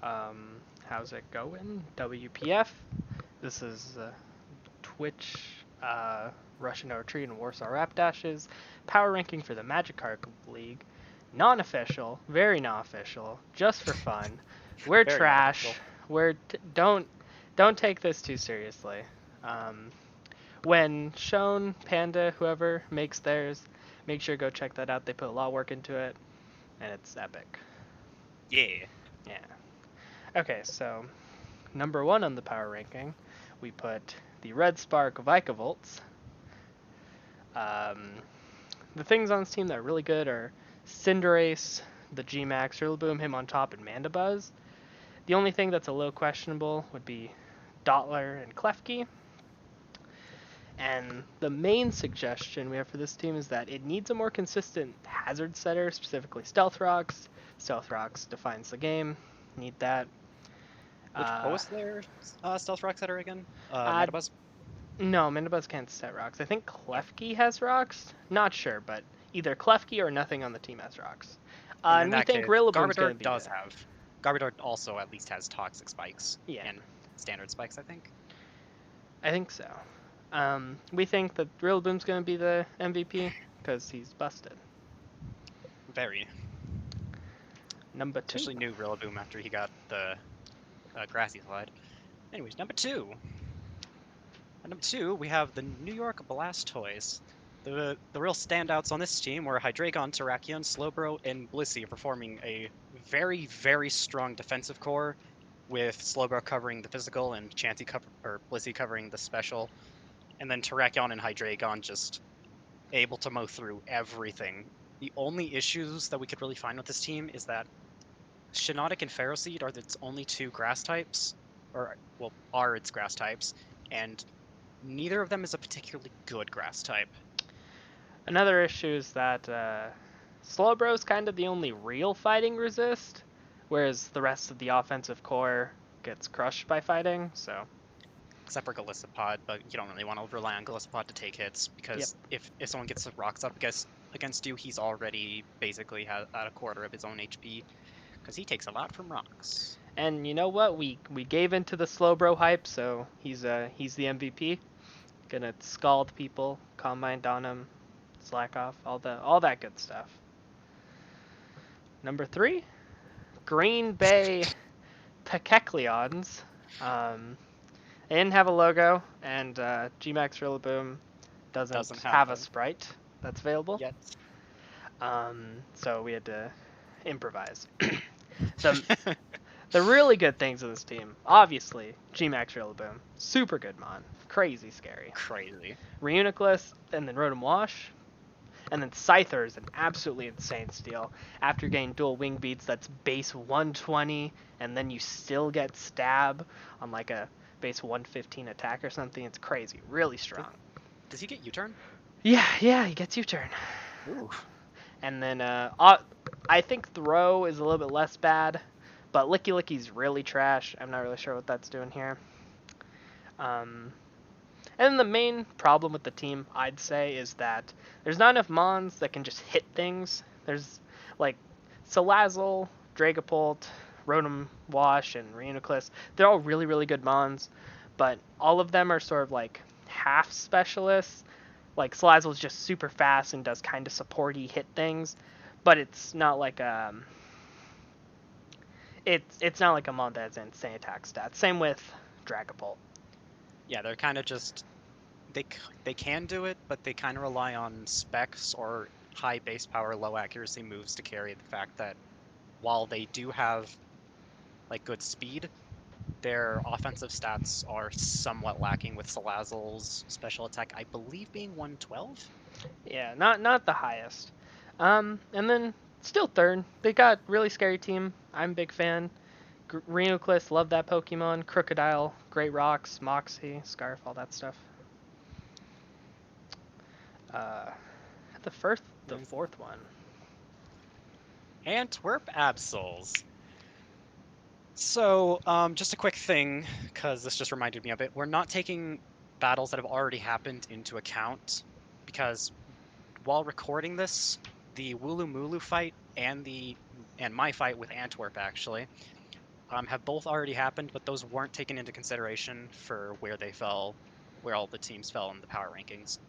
How's it going? WPF. This is Twitch, Russian Retreat and Warsaw Rapdashes, power ranking for the Magikarp League. Non-official, very non-official, just for fun. We're Very trash. unofficial. Don't take this too seriously. Um, when Shone, Panda, whoever makes theirs, make sure to go check that out. They put a lot of work into it, and it's epic. Yeah. Yeah. Okay, so number one on the power ranking, we put the Red Spark Vikavolt. Um, the things on this team that are really good are Cinderace, the G-Max, Rillaboom, him on top, and Mandibuzz. The only thing that's a little questionable would be Dottler and Klefki. And the main suggestion we have for this team is that it needs a more consistent hazard setter, specifically Stealth Rocks. Stealth Rocks defines the game. Need that. What was their stealth rock setter again? Uh, Mandibuzz? No, Mandibuzz can't set rocks. I think Oh. Klefki has rocks. Not sure, but either Klefki or nothing on the team has rocks. And in And we that think case, Rillaboom's going Garbodor to be does the... have. Garbodor also at least has toxic spikes. Yeah. And standard spikes, I think. I think so. We think that Rillaboom's going to be the MVP because he's busted. Very. Number two. Especially new Rillaboom after he got the grassy slide. Anyways, number two. At number two, we have the New York Blastoise. The real standouts on this team were Hydreigon, Terrakion, Slowbro, and Blissey performing a very, very strong defensive core, with Slowbro covering the physical and Blissey covering the special, and then Terrakion and Hydreigon just able to mow through everything. The only issues that we could really find with this team is that Shiinotic and Ferroseed are its only two grass types, are its grass types, and neither of them is a particularly good grass type. Another issue is that Slowbro's kind of the only real fighting resist, whereas the rest of the offensive core gets crushed by fighting, so... Except for Golisopod, but you don't really want to rely on Golisopod to take hits, because if someone gets the rocks up against you, he's already basically at a quarter of his own HP, because he takes a lot from rocks. And you know what? We gave into the Slowbro hype, so he's the MVP. Gonna scald people, Calm Mind on him, slack off, all that good stuff. Number three, Green Bay Pekekleons. They didn't have a logo, and Gmax Rillaboom doesn't have a sprite that's available. Yet. So we had to improvise. The really good things of this team, obviously, Gmax Rillaboom, super good mon, crazy scary. Crazy. Reuniclus, and then Rotom Wash, and then Scyther is an absolutely insane steal. After getting dual wing beats, that's base 120, and then you still get stab on like a base 115 attack or something. It's crazy, really strong. Does he get U-turn? Yeah, he gets U-turn. Ooh. And then I think Throw is a little bit less bad, but Licky Licky's really trash. I'm not really sure what that's doing here. And the main problem with the team, I'd say, is that there's not enough Mons that can just hit things. There's like Salazzle, Dragapult, Rotom Wash, and Reuniclus. They're all really, really good Mons, but all of them are sort of like half specialists. Like Salazzle's just super fast and does kind of supporty hit things, but it's not like it's not like a Mon that has insane attack stats. Same with Dragapult. Yeah, they're kind of just they can do it, but they kind of rely on specs or high base power, low accuracy moves to carry the fact that while they do have like good speed, their offensive stats are somewhat lacking, with Salazzle's special attack, I believe, being 112. Yeah, not the highest. And then still third. They got really scary team. I'm a big fan. Reuniclus, love that Pokemon. Crocodile, great rocks, Moxie, Scarf, all that stuff. The fourth one. Antwerp Absols. So, just a quick thing, because this just reminded me of it. We're not taking battles that have already happened into account, because while recording this, the Wooloo Mooloo fight and my fight with Antwerp, actually, have both already happened, but those weren't taken into consideration for where they fell, where all the teams fell in the power rankings.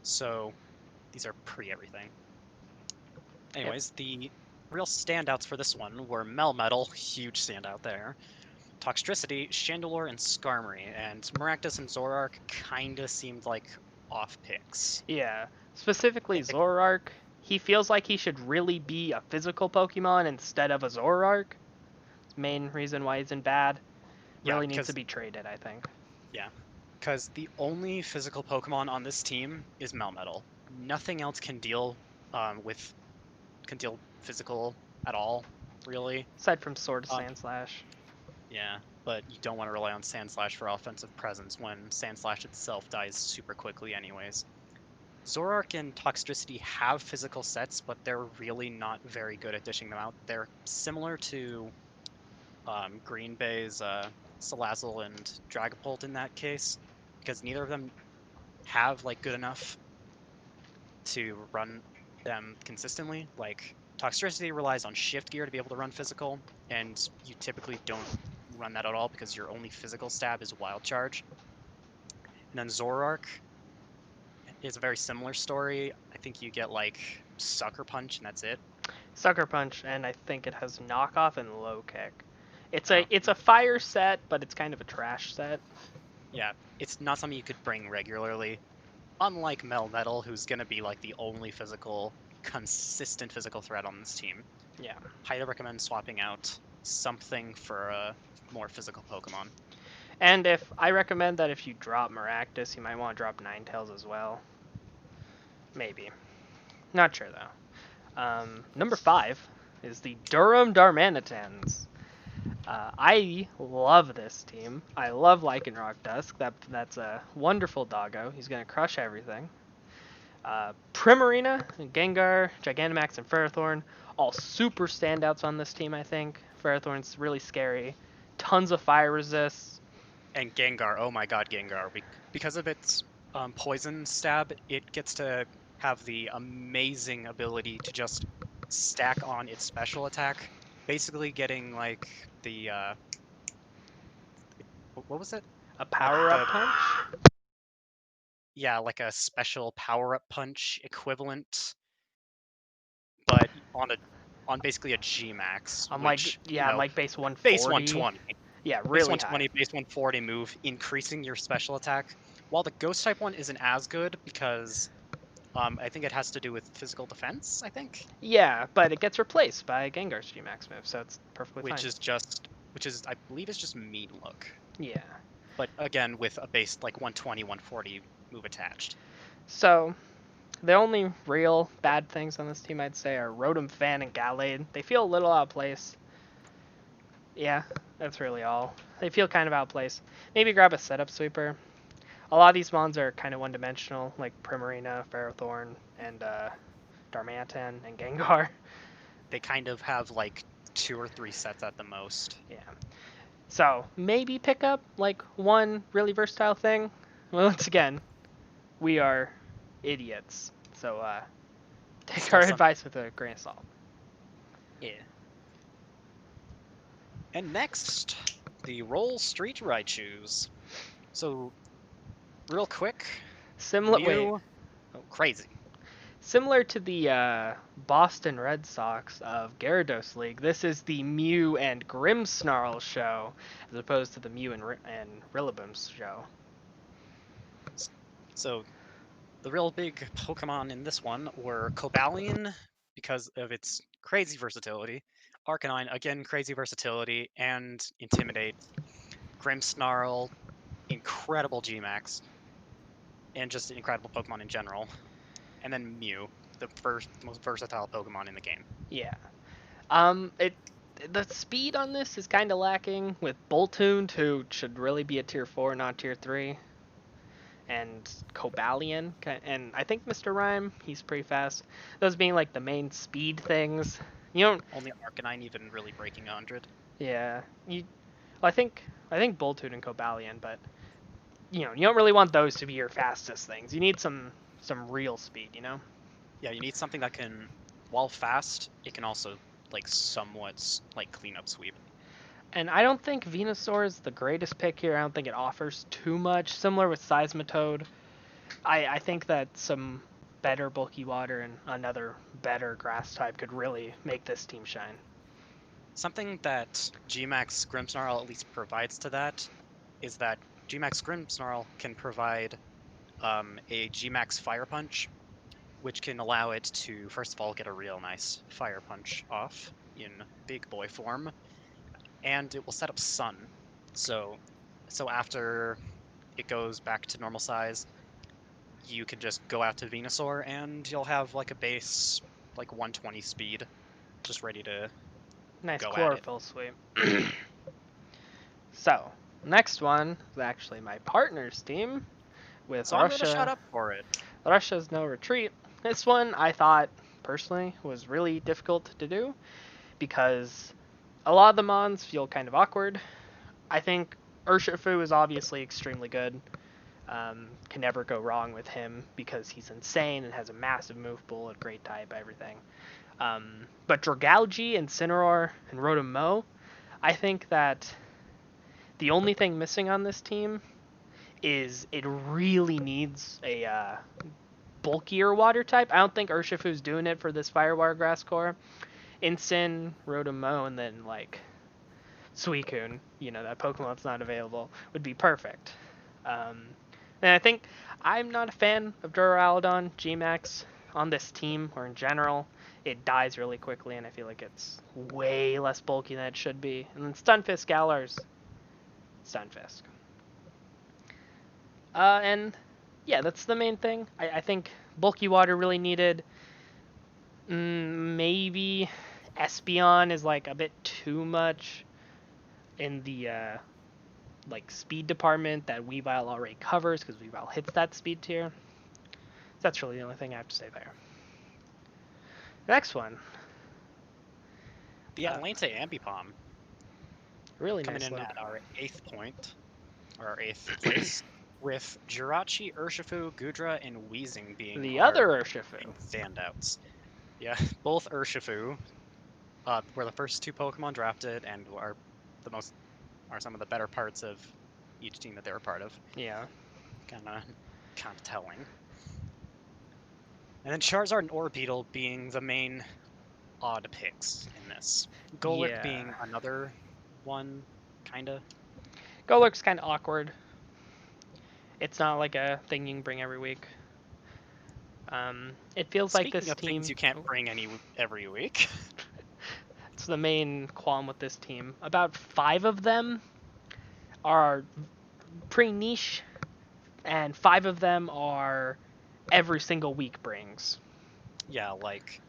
So these are pre-everything. Anyways, the real standouts for this one were Melmetal, huge standout there. Toxtricity, Chandelure, and Skarmory, and Maractus and Zoroark kinda seemed like off picks. Yeah, specifically It- Zoroark. He feels like he should really be a physical Pokemon instead of a Zoroark. Main reason why he's in bad. yeah, Really needs because to be traded, I think. yeah, because the only physical Pokemon on this team is Melmetal. Nothing else can deal can deal physical at all, really. Aside from Sword of Um, Sandslash. yeah, but you don't want to rely on Sandslash for offensive presence when Sandslash itself dies super quickly anyways. Zoroark and Toxtricity have physical sets, but they're really not very good at dishing them out. They're similar to Green Bay's Salazzle and Dragapult in that case, because neither of them have like good enough to run them consistently. Like Toxtricity relies on shift gear to be able to run physical, and you typically don't run that at all because your only physical stab is Wild Charge. And then Zoroark is a very similar story. I think you get like Sucker Punch and that's it. Sucker Punch, and I think it has knockoff and low kick. It's Oh. a fire set, but it's kind of a trash set. Yeah, it's not something you could bring regularly. Unlike Melmetal, who's going to be like the only consistent physical threat on this team. Yeah. Highly recommend swapping out something for a more physical Pokemon. And if I recommend that if you drop Maractus, you might want to drop Ninetales as well. Maybe. Not sure though. Number 5 is the Durham Darmanitans. I love this team. I love Lycanroc Dusk. That's a wonderful doggo. He's gonna crush everything. Primarina, Gengar, Gigantamax, and Ferrothorn, all super standouts on this team, I think. Ferrothorn's really scary. Tons of fire resists. And Gengar, oh my god, Gengar. Because of its poison stab, it gets to have the amazing ability to just stack on its special attack, basically getting like the what was it? A power-up The punch. yeah, like a special power-up punch equivalent, but on basically a G max, On which on like base 140. base 120. Yeah, Base really 120, high. base 140 move, increasing your special attack. While the ghost type one isn't as good because I think it has to do with physical defense, I think. Yeah, but it gets replaced by Gengar's G-Max move, so it's perfectly Which fine. is I believe is just mean look. Yeah. But again, with a base like 120, 140 move attached. So, the only real bad things on this team, I'd say, are Rotom Fan and Gallade. They feel a little out of place. Yeah, that's really all. They feel kind of out of place. Maybe grab a setup sweeper. A lot of these mons are kind of one-dimensional, like Primarina, Ferrothorn, and Darmanitan, and Gengar. They kind of have like 2 or 3 sets at the most. Yeah. So, maybe pick up, like, one really versatile thing. Well, once again, we are idiots. So, take our advice with a grain of salt. Yeah. And next, the Roll Street Raichus. So, real quick, Mew... Oh, crazy. Similar to the Boston Red Sox of Gyarados League, this is the Mew and Grimmsnarl show, as opposed to the Mew and Rillaboom's show. So, the real big Pokemon in this one were Cobalion, because of its crazy versatility, Arcanine, again, crazy versatility, and Intimidate, Grimmsnarl, incredible G-Max, and just an incredible Pokemon in general, and then Mew, the most versatile Pokemon in the game. Yeah. The speed on this is kind of lacking with Boltund, who should really be a tier 4, not tier 3. And Cobalion, and I think Mr. Rhyme, he's pretty fast. Those being like the main speed things. You don't only Arcanine even really breaking 100. Yeah, well, I think Boltund and Cobalion, but you don't really want those to be your fastest things. You need some real speed, Yeah, you need something that can, while fast, it can also like somewhat like clean up sweep. And I don't think Venusaur is the greatest pick here. I don't think it offers too much. Similar with Seismitoad. I think that some better bulky water and another better grass type could really make this team shine. Something that Gmax Grimmsnarl at least provides to that is that Gmax Grimmsnarl can provide a Gmax Fire Punch, which can allow it to, first of all, get a real nice Fire Punch off in big boy form, and it will set up Sun. So after it goes back to normal size, you can just go out to Venusaur and you'll have like a base, like 120 speed, just ready to Nice go at it. chlorophyll sweep. So, next one is actually my partner's team with So I'm gonna shut Russia. up for it. Russia's No Retreat. This one I thought personally was really difficult to do because a lot of the mons feel kind of awkward. I think Urshifu is obviously extremely good. Can never go wrong with him because he's insane and has a massive move pool, a great type, everything. But Dragalge, Incineroar, and Rotom-Mow, I think that the only thing missing on this team is it really needs a bulkier water type. I don't think Urshifu's doing it for this Firewire Grass Core. Incin, Rotom-Mow, and then like Suicune, that Pokemon that's not available, would be perfect. And I think I'm not a fan of Duraludon Gmax on this team or in general. It dies really quickly, and I feel like it's way less bulky than it should be. And then Stunfisk Galar's Stunfisk. And yeah, that's the main thing. I think bulky water really needed. Maybe Espeon is like a bit too much in the like speed department that Weavile already covers because Weavile hits that speed tier. That's really the only thing I have to say there. Next one. The Atlanta Ambipom. Really coming nice in logo. at our 8th point, or our 8th place, with Jirachi, Urshifu, Gudra, and Weezing being The our other Urshifu. main standouts. Yeah, both Urshifu were the first 2 Pokemon drafted and are some of the better parts of each team that they were part of. Yeah. Kind of telling. And then Charizard and Orbeetle being the main odd picks in this. Golurk being another one, kinda. Golurk's kind of awkward. It's not like a thing you can bring every week. It feels like this Speaking of team. Things you can't bring every week. It's the main qualm with this team. About 5 of them are pretty niche, and 5 of them are every single week brings. Yeah, like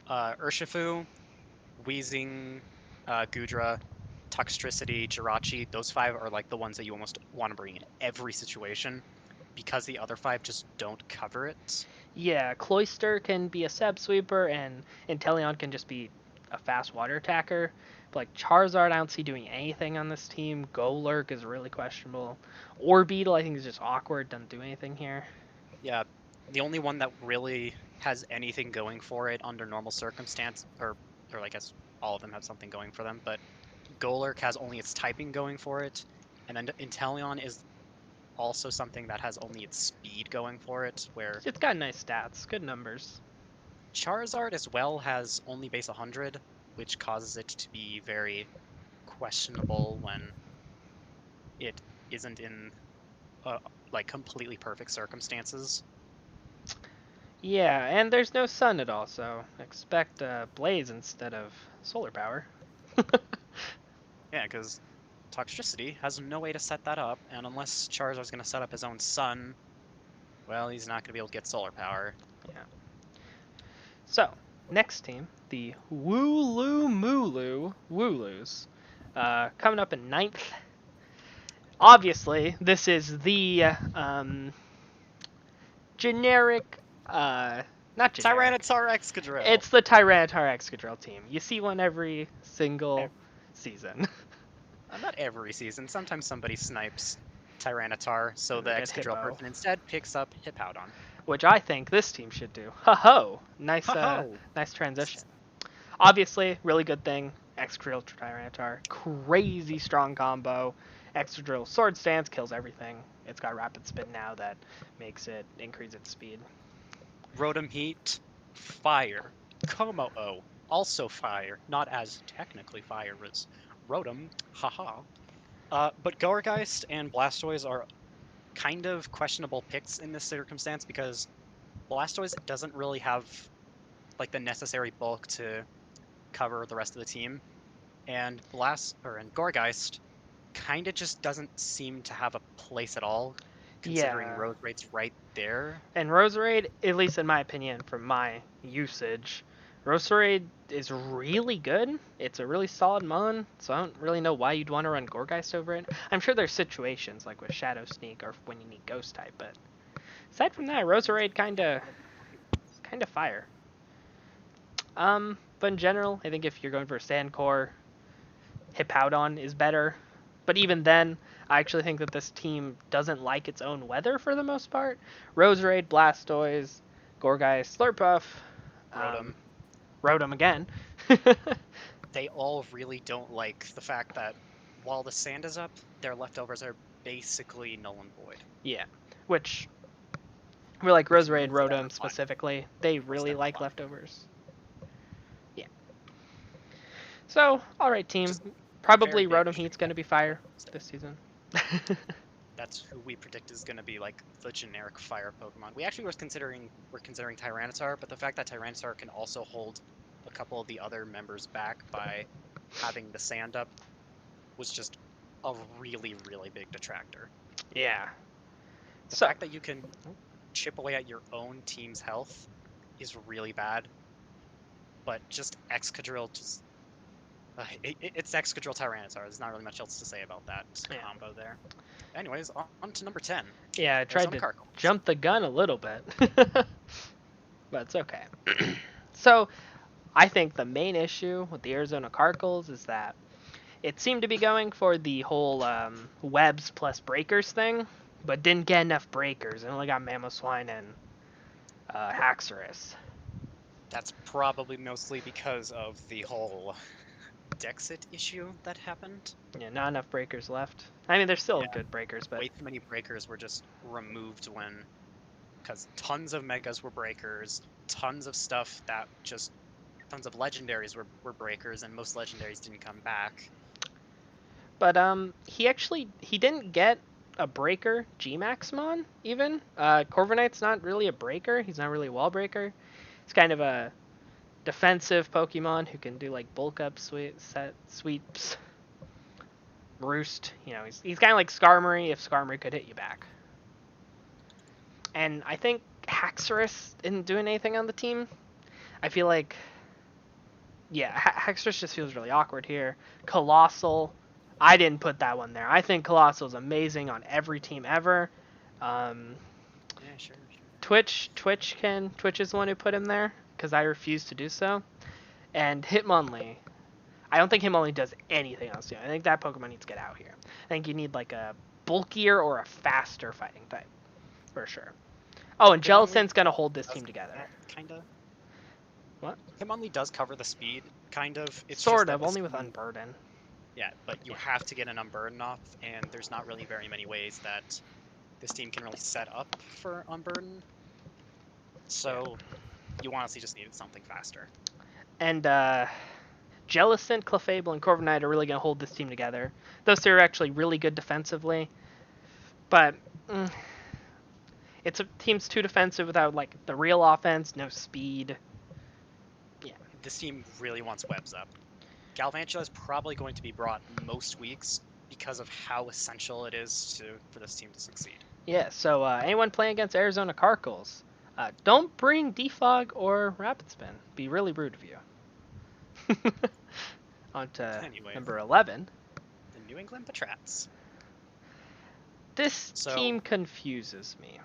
Urshifu, Weezing, Gudra, Toxtricity, Jirachi. Those 5 are like the ones that you almost want to bring in every situation because the other 5 just don't cover it. Yeah, Cloyster can be a Seb Sweeper, and Inteleon can just be a fast water attacker. But like Charizard, I don't see doing anything on this team. Golurk is really questionable. Orbeetle, I think, is just awkward, doesn't do anything here. Yeah, the only one that really has anything going for it under normal circumstance, or I guess all of them have something going for them, but Golurk has only its typing going for it, and then Inteleon is also something that has only its speed going for it, where It's got nice stats, good numbers. Charizard as well has only base 100, which causes it to be very questionable when it isn't in like completely perfect circumstances. Yeah, and there's no sun at all, so expect Blaze instead of solar power. Yeah, because Toxtricity has no way to set that up, and unless Charizard's going to set up his own sun, well, he's not going to be able to get solar power. Yeah. So, next team, the Wooloo Wooloos, coming up in 9th. Obviously, this is the generic, not generic. Tyranitar Excadrill! It's the Tyranitar Excadrill team. You see one every single season. Not every season. Sometimes somebody snipes Tyranitar, so the Excadrill Hippo. person instead picks up Hippowdon. Which I think this team should do. Ho-ho! Nice, nice transition. Obviously, really good thing. Excadrill Tyranitar, crazy strong combo. Excadrill Sword Stance kills everything. It's got Rapid Spin now that makes it increase its speed. Rotom Heat, fire. Como-O, also fire. Not as technically fire as Rotom, haha. But Gourgeist and Blastoise are kind of questionable picks in this circumstance because Blastoise doesn't really have like the necessary bulk to cover the rest of the team, and Gourgeist kind of just doesn't seem to have a place at all, considering Yeah. Roserade's right there. And Roserade, at least in my opinion, from my usage, Roserade is really good. It's a really solid mon, so I don't really know why you'd want to run Gourgeist over it. I'm sure there's situations like with Shadow Sneak or when you need Ghost type, but aside from that, Roserade kind of fire. But in general, I think if you're going for a Sand Core, Hippowdon is better. But even then, I actually think that this team doesn't like its own weather for the most part. Roserade, Blastoise, Gourgeist, Slurpuff, Rotom again. They all really don't like the fact that while the sand is up, their leftovers are basically null and void. Yeah, which we like Roserade and Rotom fun. specifically. They really like fun. Leftovers. Yeah. So, all right, team. Probably Rotom Heat's going to be fire this season. That's who we predict is going to be like the generic fire Pokemon. We actually were considering Tyranitar, but the fact that Tyranitar can also hold a couple of the other members back by having the sand up was just a really, really big detractor. Yeah. The fact that you can chip away at your own team's health is really bad, but just Excadrill just... it's Excadrill Tyranitar. There's not really much else to say about that combo there. Anyways, on to number 10. Yeah, I tried to jump the gun a little bit. But it's okay. So, I think the main issue with the Arizona Cardinals is that it seemed to be going for the whole webs plus breakers thing, but didn't get enough breakers and only got Mamoswine and Haxorus. That's probably mostly because of the whole Dexit issue that happened. Yeah, not enough breakers left. I mean, there's still good breakers, but... way too many breakers were just removed because tons of megas were breakers, tons of stuff that just... tons of legendaries were breakers, and most legendaries didn't come back. But he didn't get a breaker G-Maxmon, even. Corviknight's not really a breaker. He's not really a wall breaker. He's kind of a defensive Pokemon who can do like bulk up sweeps, roost. You know, he's kind of like Skarmory if Skarmory could hit you back. And I think Haxorus isn't doing anything on the team. I feel like, yeah, Haxorus just feels really awkward here. Colossal, I didn't put that one there. I think Colossal is amazing on every team ever. Yeah, sure. Twitch is the one who put him there, because I refuse to do so. And Hitmonlee. I don't think Hitmonlee does anything else. I think that Pokemon needs to get out here. I think you need like a bulkier or a faster fighting type. For sure. Oh, and Jellicent's going to hold this team together. Kinda. What? Hitmonlee does cover the speed, kind of. It's sort of, only with Unburden. Yeah, but you have to get an Unburden off, and there's not really very many ways that this team can really set up for Unburden. So, you honestly just needed something faster. And Jellicent, Clefable, and Corviknight are really going to hold this team together. Those two are actually really good defensively. But it's a team's too defensive without like the real offense, no speed. Yeah. This team really wants webs up. Galvantula is probably going to be brought most weeks because of how essential it is for this team to succeed. Yeah, so anyone playing against Arizona Cardinals, don't bring Defog or Rapid Spin. Be really rude of you. On to number 11. The New England Patrats. This team confuses me.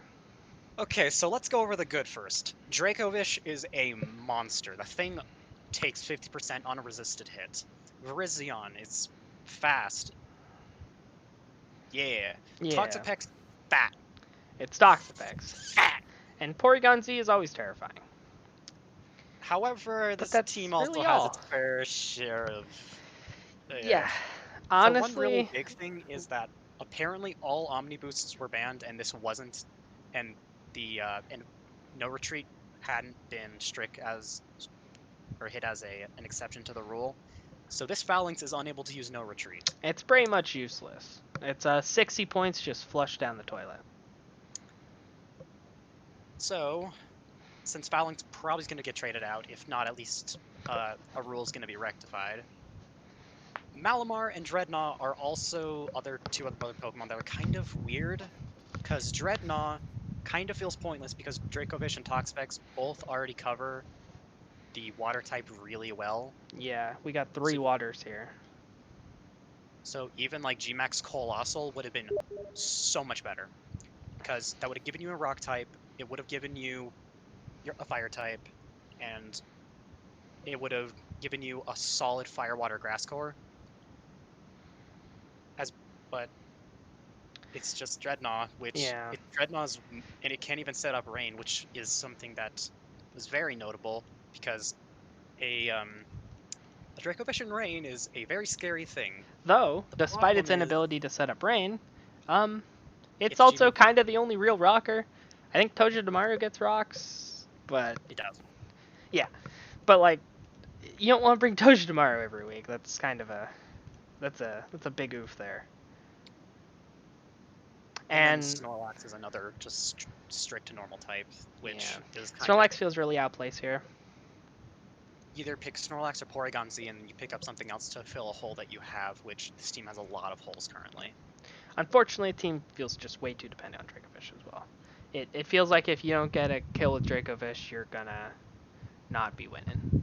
Okay, so let's go over the good first. Dracovish is a monster. The thing takes 50% unresisted hit. Virizion is fast. Yeah. Toxapex's fat. It's Toxapex. Fat. And Porygon Z is always terrifying. However, this team also has its fair share of Yeah, So one really honestly, big thing is that apparently all Omni boosts were banned, and this wasn't, and and no retreat hadn't been strict as or hit as an exception to the rule. So this Phalanx is unable to use no retreat. it's pretty much useless. It's 60 points just flushed down the toilet. So since Phalanx probably is going to get traded out, if not at least a rule is going to be rectified. Malamar and Dreadnought are also two other Pokemon that are kind of weird, because Dreadnought kind of feels pointless because Dracovish and Toxapex both already cover the water type really well. Yeah, we got 3 So, waters here. so even like Gmax Colossal would have been so much better, because that would have given you a rock type, it would have given you a fire type, and it would have given you a solid fire water grass core. But it's just Dreadnought, which Yeah. Dreadnaught's, and it can't even set up rain, which is something that is very notable because a Dracovish in rain is a very scary thing. Though, The despite its problem is inability to set up rain, it's it's also Gmax. kind of the only real rocker. I think Togedemaru gets rocks, but It does. yeah. But like, you don't want to bring Togedemaru every week. That's kind of that's a big oof there. And then And Snorlax is another just strict to normal type, which yeah, is kind of Snorlax feels really out of place here. either pick Snorlax or Porygon Z and you pick up something else to fill a hole that you have, which this team has a lot of holes currently. Unfortunately, the team feels just way too dependent on Dracovish as well. It feels like if you don't get a kill with Dracovish, you're gonna not be winning.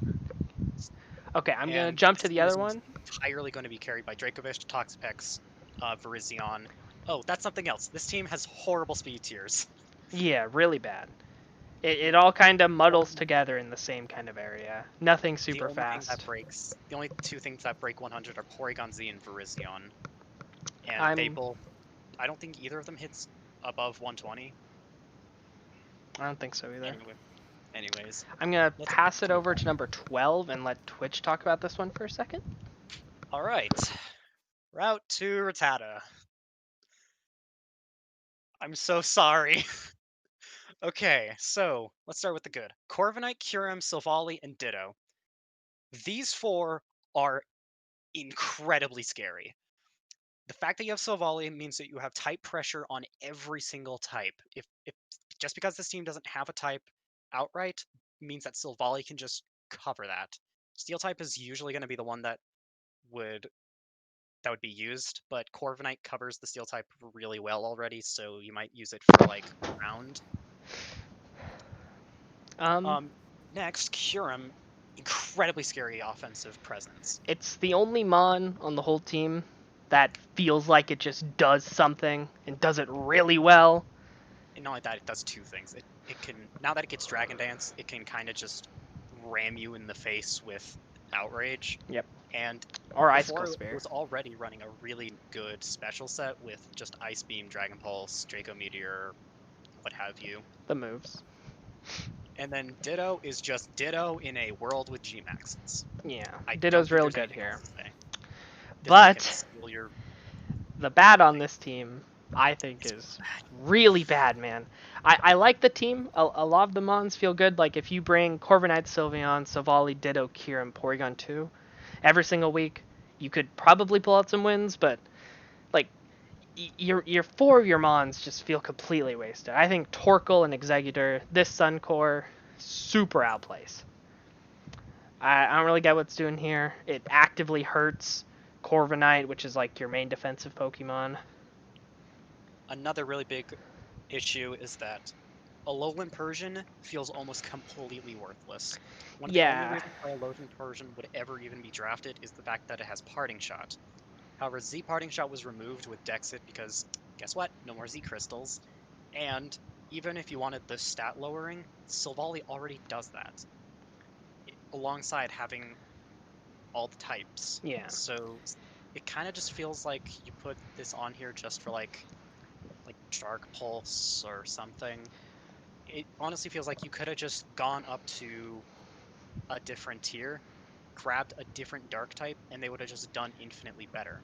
Okay, I'm gonna And jump this to the team other is one. entirely going to be carried by Dracovish, Toxapex, Virizion. Oh, that's something else. This team has horrible speed tiers. Yeah, really bad. It all kind of muddles together in the same kind of area. Nothing super fast. The only two things that break 100 are Porygon Z and Virizion. And they I'm. both, I don't think either of them hits above 120. I don't think so either. Anyways, I'm gonna let's pass it move over on. to number 12 and let Twitch talk about this one for a second. All right, route to Rattata. I'm so sorry. Okay, so let's start with the good. Corviknight, Kyurem, Silvally, and Ditto. These four are incredibly scary. The fact that you have Silvally means that you have type pressure on every single type. If just because this team doesn't have a type outright means that Silvally can just cover that. Steel type is usually going to be the one would that would be used, but Corviknight covers the steel type really well already, so you might use it for like ground. Um, Next, Kyurem, incredibly scary offensive presence. it's the only Mon on the whole team that feels like it just does something and does it really well. And not only that, it does two things. It can, now that it gets Dragon Dance, it can kind of just ram you in the face with Outrage. Yep. And Or before Icicle it Spear. was already running a really good special set with just Ice Beam, Dragon Pulse, Draco Meteor, what have you. The moves. And then Ditto is just Ditto in a world with Gmaxes. Yeah. I don't Ditto's think real there's good anything here. else to say. This thing can But steal your the bad on thing. this team, I think, It's is bad. really bad, man. I like the team. A lot of the Mons feel good. Like, if you bring Corviknight, Sylveon, Savali, Ditto, Kyurem, Porygon 2 every single week, you could probably pull out some wins, but, like, your four of your Mons just feel completely wasted. I think Torkoal and Executor, this Sun Core, super outplays. I don't really get what's doing here. It actively hurts Corviknight, which is like your main defensive Pokemon. Another really big issue is that Alolan Persian feels almost completely worthless. One of the only Yeah, reasons why Alolan Persian would ever even be drafted is the fact that it has Parting Shot. However, Z Parting Shot was removed with Dexit because, guess what? No more Z crystals. And even if you wanted the stat lowering, Silvally already does that, alongside having all the types. yeah. So it kind of just feels like you put this on here just for like Dark Pulse or something. It honestly feels like you could have just gone up to a different tier grabbed a different dark type, and they would have just done infinitely better.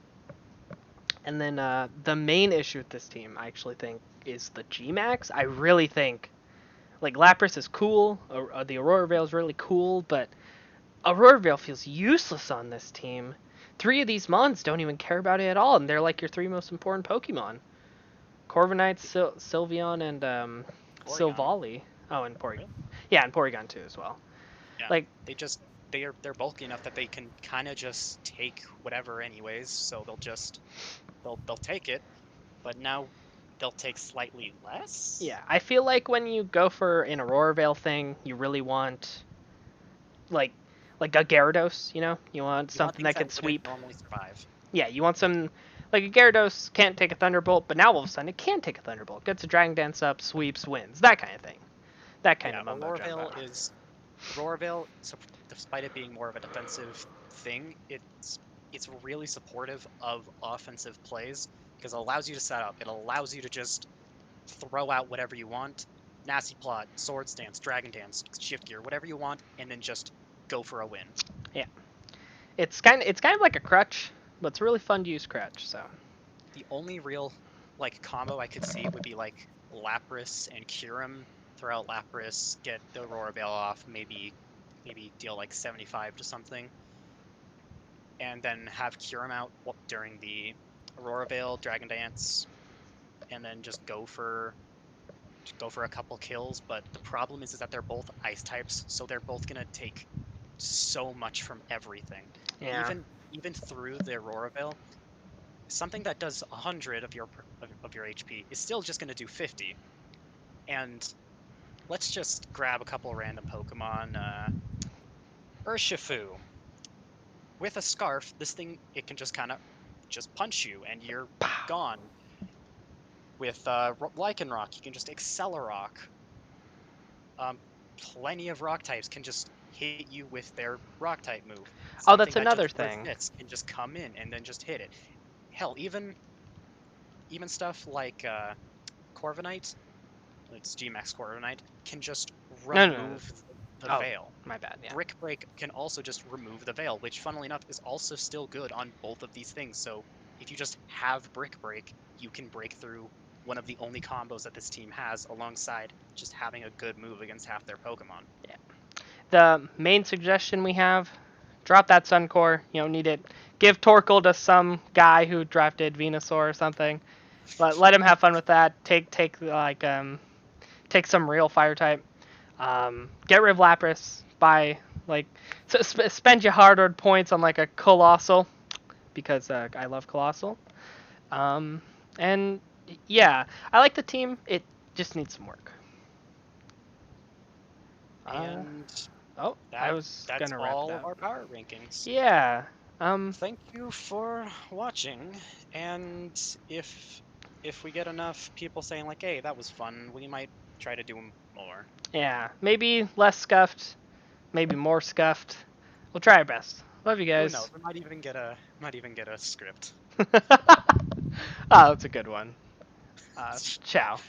And then the main issue with this team, I actually think, is the G-Max. I really think, like, Lapras is cool, the Aurora Veil is really cool, but Aurora Veil feels useless on this team. 3 of these Mons don't even care about it at all, and they're like your 3 most important Pokemon. Corviknight, Sylveon, and Silvally. Oh, and Porygon. Really? Yeah, and Porygon too as well. Yeah, Like, they're bulky enough that they can kind of just take whatever anyways, so they'll take it, but now they'll take slightly less. yeah, I feel like when you go for an Aurora Veil thing, you really want like a Gyarados, you know? You want something that can sweep. Normally survive. Yeah, you want some like a Gyarados can't take a Thunderbolt, but now all of a sudden it can take a Thunderbolt. Gets a Dragon Dance up, sweeps, wins. That kind of thing. That kind of mumbo Aurora jumbo. Veil, despite it being more of a defensive thing, it's really supportive of offensive plays because it allows you to set up. It allows you to just throw out whatever you want, Nasty Plot, Swords Dance, Dragon Dance, Shift Gear, whatever you want, and then just go for a win. Yeah, it's kind of like a crutch, but it's really fun to use crutch. So the only real like combo I could see would be like Lapras and Kyurem. Throw out Lapras, get the Aurora Veil off, maybe deal like 75 to something, and then have Kyurem out during the Aurora Veil, Dragon Dance, and then just go for a couple kills. But the problem is that they're both ice types, so they're both gonna take so much from everything. yeah. Even through the Aurora Veil, something that does 100 of your HP is still just gonna do 50. And let's just grab a couple random Pokemon. Urshifu. With a Scarf, this thing, it can just kind of just punch you and you're gone. With Lycanroc, you can just Accelerock. Plenty of rock types can just hit you with their rock type move. Oh, that's Something another just thing. Can just come in and then just hit it. Hell, even stuff like Corviknight, it's G-Max Corviknight, can just remove the veil. My bad, yeah. Brick Break can also just remove the veil, which funnily enough is also still good on both of these things. So if you just have Brick Break, you can break through one of the only combos that this team has alongside just having a good move against half their Pokemon. Yeah. The main suggestion we have, drop that Suncore. You don't need it. Give Torkoal to some guy who drafted Venusaur or something. Let him have fun with that. Take some real fire type. Get rid of Lapras. Spend your hard-earned points on like a Colossal, because I love Colossal. And yeah, I like the team. It just needs some work. And I was that's gonna wrap all it of up. our power rankings. Yeah. Thank you for watching, and if we get enough people saying like, "Hey, that was fun," we might try to do more. Yeah. Maybe less scuffed. Maybe more scuffed. We'll try our best. Love you guys. Who knows? We might even get a script. Oh, that's a good one. Ciao.